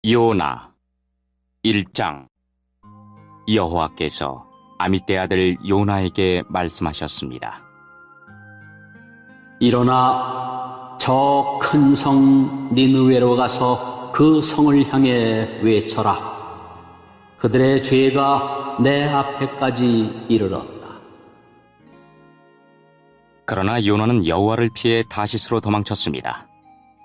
요나 1장. 여호와께서 아미떼 아들 요나에게 말씀하셨습니다. 일어나 저 큰 성 니느웨로 가서 그 성을 향해 외쳐라. 그들의 죄가 내 앞에까지 이르렀다. 그러나 요나는 여호와를 피해 다시스로 도망쳤습니다.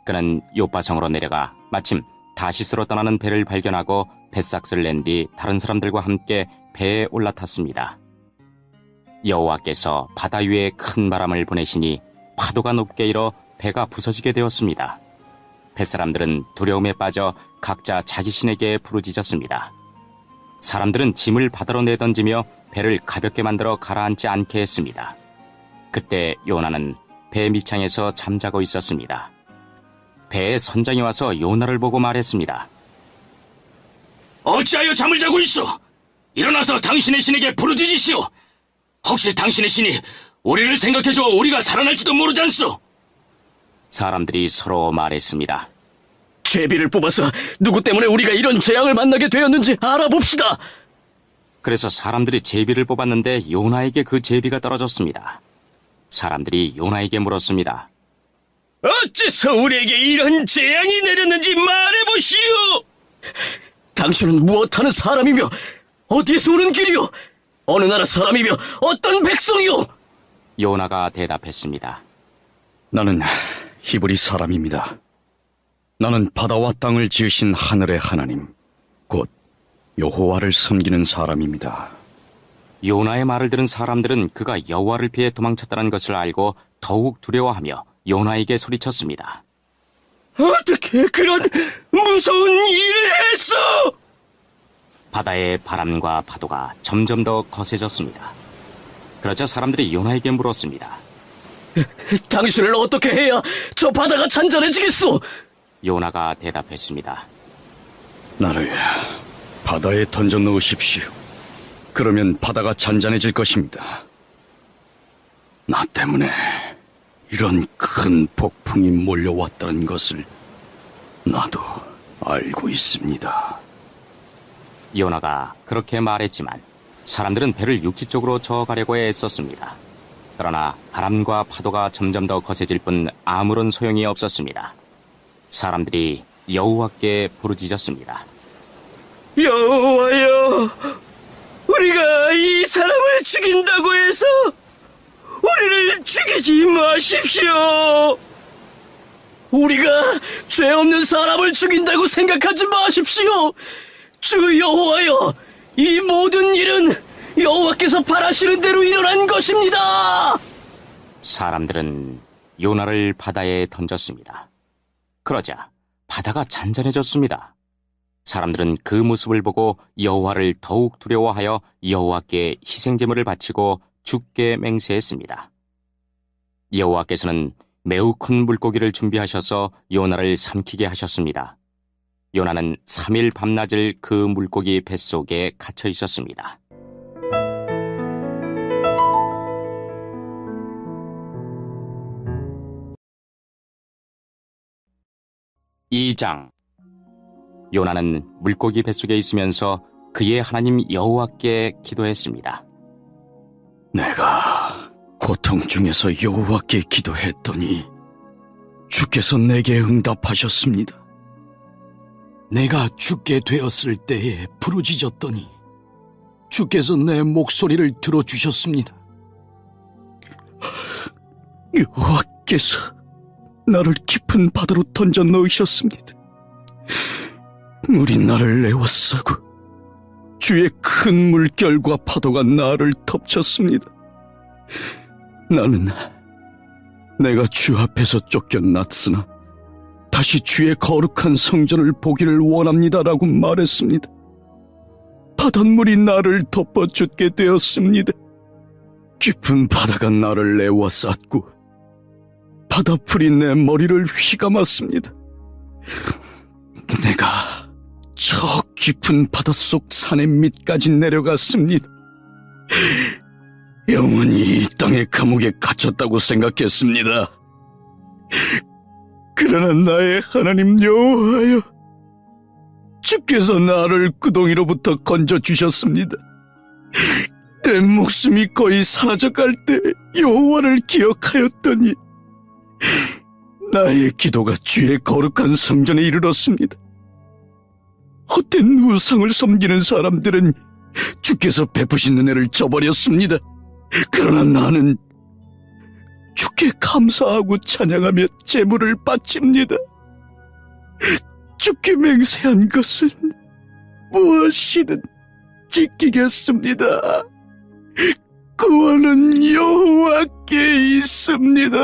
그는 요바성으로 내려가 마침 다시스로 떠나는 배를 발견하고 뱃삭스를 낸 뒤 다른 사람들과 함께 배에 올라탔습니다. 여호와께서 바다 위에 큰 바람을 보내시니 파도가 높게 일어 배가 부서지게 되었습니다. 뱃사람들은 두려움에 빠져 각자 자기 신에게 부르짖었습니다. 사람들은 짐을 바다로 내던지며 배를 가볍게 만들어 가라앉지 않게 했습니다. 그때 요나는 배 밑창에서 잠자고 있었습니다. 배의 선장이 와서 요나를 보고 말했습니다. 어찌하여 잠을 자고 있어? 일어나서 당신의 신에게 부르짖으시오. 혹시 당신의 신이 우리를 생각해줘 우리가 살아날지도 모르지 않소? 사람들이 서로 말했습니다. 제비를 뽑아서 누구 때문에 우리가 이런 재앙을 만나게 되었는지 알아봅시다. 그래서 사람들이 제비를 뽑았는데 요나에게 그 제비가 떨어졌습니다. 사람들이 요나에게 물었습니다. 어째서 우리에게 이런 재앙이 내렸는지 말해보시오. 당신은 무엇하는 사람이며 어디에서 오는 길이오? 어느 나라 사람이며 어떤 백성이오? 요나가 대답했습니다. 나는 히브리 사람입니다. 나는 바다와 땅을 지으신 하늘의 하나님, 곧 여호와를 섬기는 사람입니다. 요나의 말을 들은 사람들은 그가 여호와를 피해 도망쳤다는 것을 알고 더욱 두려워하며 요나에게 소리쳤습니다. 어떻게 그런 무서운 일을 했어? 바다의 바람과 파도가 점점 더 거세졌습니다. 그러자 사람들이 요나에게 물었습니다. 당신을 어떻게 해야 저 바다가 잔잔해지겠소? 요나가 대답했습니다. 나를 바다에 던져 넣으십시오. 그러면 바다가 잔잔해질 것입니다. 나 때문에 이런 큰 폭풍이 몰려왔다는 것을 나도 알고 있습니다. 요나가 그렇게 말했지만 사람들은 배를 육지 쪽으로 저어가려고 애썼습니다. 그러나 바람과 파도가 점점 더 거세질 뿐 아무런 소용이 없었습니다. 사람들이 여호와께 부르짖었습니다. 여호와여, 우리가 이 사람을 죽인다고 해서 우리를 죽이지 마십시오. 우리가 죄 없는 사람을 죽인다고 생각하지 마십시오. 주 여호와여, 이 모든 일은 여호와께서 바라시는 대로 일어난 것입니다. 사람들은 요나를 바다에 던졌습니다. 그러자 바다가 잔잔해졌습니다. 사람들은 그 모습을 보고 여호와를 더욱 두려워하여 여호와께 희생제물을 바치고 죽게 맹세했습니다. 여호와께서는 매우 큰 물고기를 준비하셔서 요나를 삼키게 하셨습니다. 요나는 3일 밤낮을 그 물고기 뱃속에 갇혀 있었습니다. (2장) 요나는 물고기 뱃속에 있으면서 그의 하나님 여호와께 기도했습니다. 내가 고통 중에서 여호와께 기도했더니 주께서 내게 응답하셨습니다. 내가 죽게 되었을 때에 부르짖었더니 주께서 내 목소리를 들어주셨습니다. 여호와께서 나를 깊은 바다로 던져 넣으셨습니다. 물이 나를 에워싸고 주의 큰 물결과 파도가 나를 덮쳤습니다. 나는 내가 주 앞에서 쫓겨났으나 다시 주의 거룩한 성전을 보기를 원합니다라고 말했습니다. 바닷물이 나를 덮어 죽게 되었습니다. 깊은 바다가 나를 에워쌌고 바다풀이 내 머리를 휘감았습니다. 내가 저 깊은 바닷속 산의 밑까지 내려갔습니다. 영원히 이 땅의 감옥에 갇혔다고 생각했습니다. 그러나 나의 하나님 여호와여, 주께서 나를 구덩이로부터 건져주셨습니다. 내 목숨이 거의 사라져갈 때 여호와를 기억하였더니 나의 기도가 주의 거룩한 성전에 이르렀습니다. 헛된 우상을 섬기는 사람들은 주께서 베푸신 은혜를 저버렸습니다. 그러나 나는 주께 감사하고 찬양하며 제물을 바칩니다. 주께 맹세한 것은 무엇이든 지키겠습니다. 구원은 여호와께 있습니다.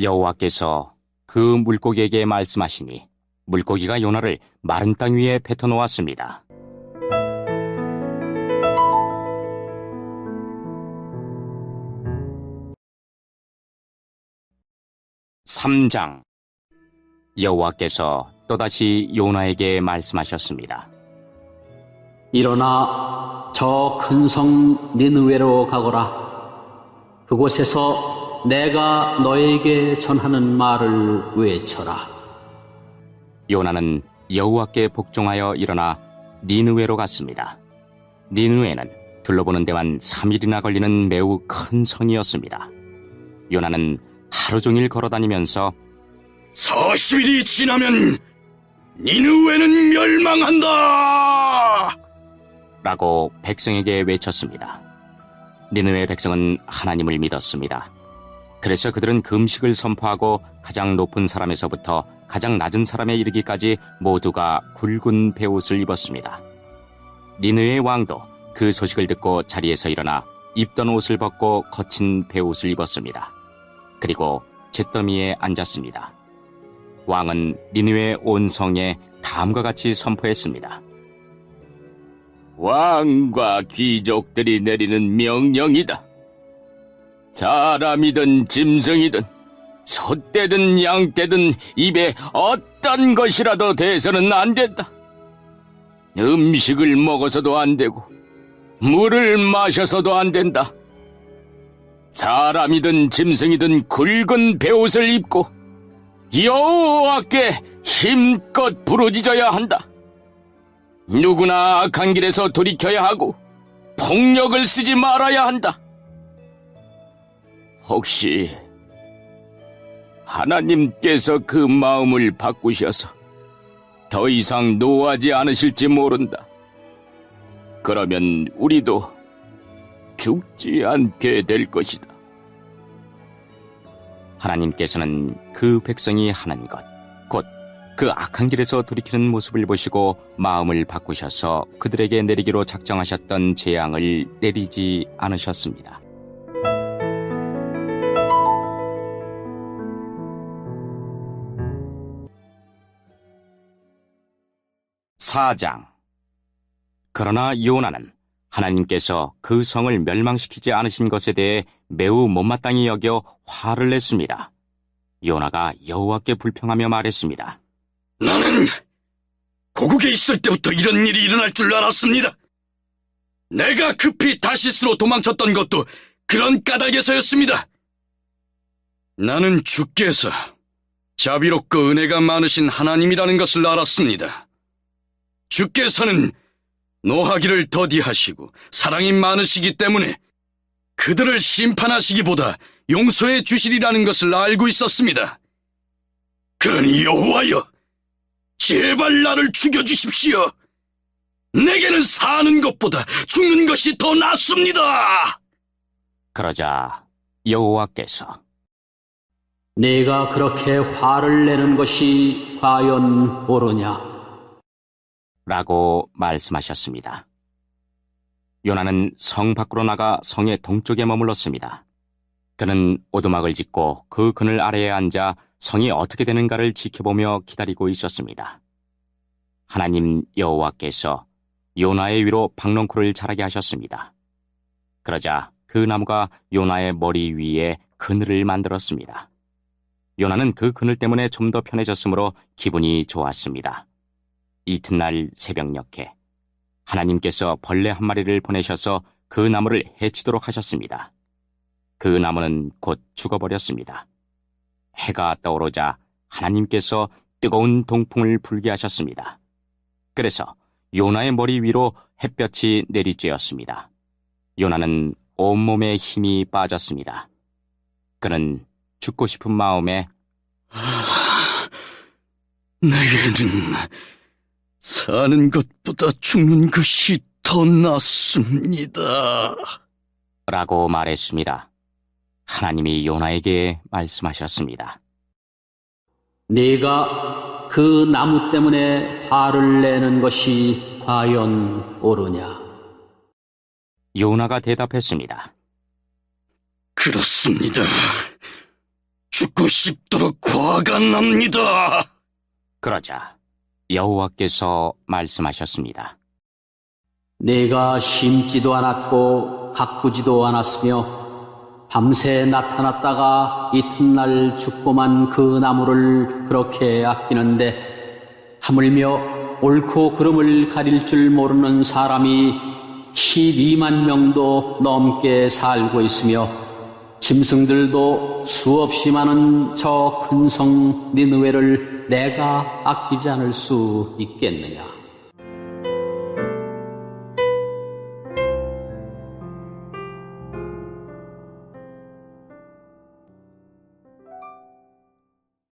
여호와께서 그 물고기에게 말씀하시니 물고기가 요나를 마른 땅 위에 뱉어 놓았습니다. (3장) 여호와께서 또다시 요나에게 말씀하셨습니다. 일어나 저 큰 성 니느웨로 가거라. 그곳에서 내가 너에게 전하는 말을 외쳐라. 요나는 여호와께 복종하여 일어나 니느웨로 갔습니다. 니느웨는 둘러보는 데만 3일이나 걸리는 매우 큰 성이었습니다. 요나는 하루 종일 걸어다니면서 40일이 지나면 니느웨는 멸망한다! 라고 백성에게 외쳤습니다. 니느웨 백성은 하나님을 믿었습니다. 그래서 그들은 금식을 선포하고 가장 높은 사람에서부터 가장 낮은 사람에 이르기까지 모두가 굵은 베옷을 입었습니다. 니느웨 왕도 그 소식을 듣고 자리에서 일어나 입던 옷을 벗고 거친 베옷을 입었습니다. 그리고 잿더미에 앉았습니다. 왕은 니느웨 온 성에 다음과 같이 선포했습니다. 왕과 귀족들이 내리는 명령이다. 사람이든 짐승이든 소떼든 양떼든 입에 어떤 것이라도 대서는 안 된다. 음식을 먹어서도 안 되고 물을 마셔서도 안 된다. 사람이든 짐승이든 굵은 베옷을 입고 여호와께 힘껏 부르짖어야 한다. 누구나 악한 길에서 돌이켜야 하고 폭력을 쓰지 말아야 한다. 혹시 하나님께서 그 마음을 바꾸셔서 더 이상 노하지 않으실지 모른다. 그러면 우리도 죽지 않게 될 것이다. 하나님께서는 그 백성이 하는 것, 곧 그 악한 길에서 돌이키는 모습을 보시고 마음을 바꾸셔서 그들에게 내리기로 작정하셨던 재앙을 내리지 않으셨습니다. (4장) 그러나 요나는 하나님께서 그 성을 멸망시키지 않으신 것에 대해 매우 못마땅히 여겨 화를 냈습니다. 요나가 여호와께 불평하며 말했습니다. 나는 고국에 있을 때부터 이런 일이 일어날 줄 알았습니다. 내가 급히 다시스로 도망쳤던 것도 그런 까닭에서였습니다. 나는 주께서 자비롭고 은혜가 많으신 하나님이라는 것을 알았습니다. 주께서는 노하기를 더디하시고 사랑이 많으시기 때문에 그들을 심판하시기보다 용서해 주시리라는 것을 알고 있었습니다. 그러니 여호와여, 제발 나를 죽여주십시오. 내게는 사는 것보다 죽는 것이 더 낫습니다. 그러자 여호와께서 네가 그렇게 화를 내는 것이 과연 옳으냐? 라고 말씀하셨습니다. 요나는 성 밖으로 나가 성의 동쪽에 머물렀습니다. 그는 오두막을 짓고 그 그늘 아래에 앉아 성이 어떻게 되는가를 지켜보며 기다리고 있었습니다. 하나님 여호와께서 요나의 위로 박넝쿨을 자라게 하셨습니다. 그러자 그 나무가 요나의 머리 위에 그늘을 만들었습니다. 요나는 그 그늘 때문에 좀 더 편해졌으므로 기분이 좋았습니다. 이튿날 새벽녘에 하나님께서 벌레 한 마리를 보내셔서 그 나무를 해치도록 하셨습니다. 그 나무는 곧 죽어버렸습니다. 해가 떠오르자 하나님께서 뜨거운 동풍을 불게 하셨습니다. 그래서 요나의 머리 위로 햇볕이 내리쬐었습니다. 요나는 온몸에 힘이 빠졌습니다. 그는 죽고 싶은 마음에 내게는 사는 것보다 죽는 것이 더 낫습니다. 라고 말했습니다. 하나님이 요나에게 말씀하셨습니다. 네가 그 나무 때문에 화를 내는 것이 과연 옳으냐? 요나가 대답했습니다. 그렇습니다. 죽고 싶도록 화가 납니다. 그러자 여호와께서 말씀하셨습니다. 네가 심지도 않았고 가꾸지도 않았으며 밤새 나타났다가 이튿날 죽고만 그 나무를 그렇게 아끼는데 하물며 옳고 그름을 가릴 줄 모르는 사람이 12만 명도 넘게 살고 있으며 짐승들도 수없이 많은 저 큰 성 니느웨를 내가 아끼지 않을 수 있겠느냐?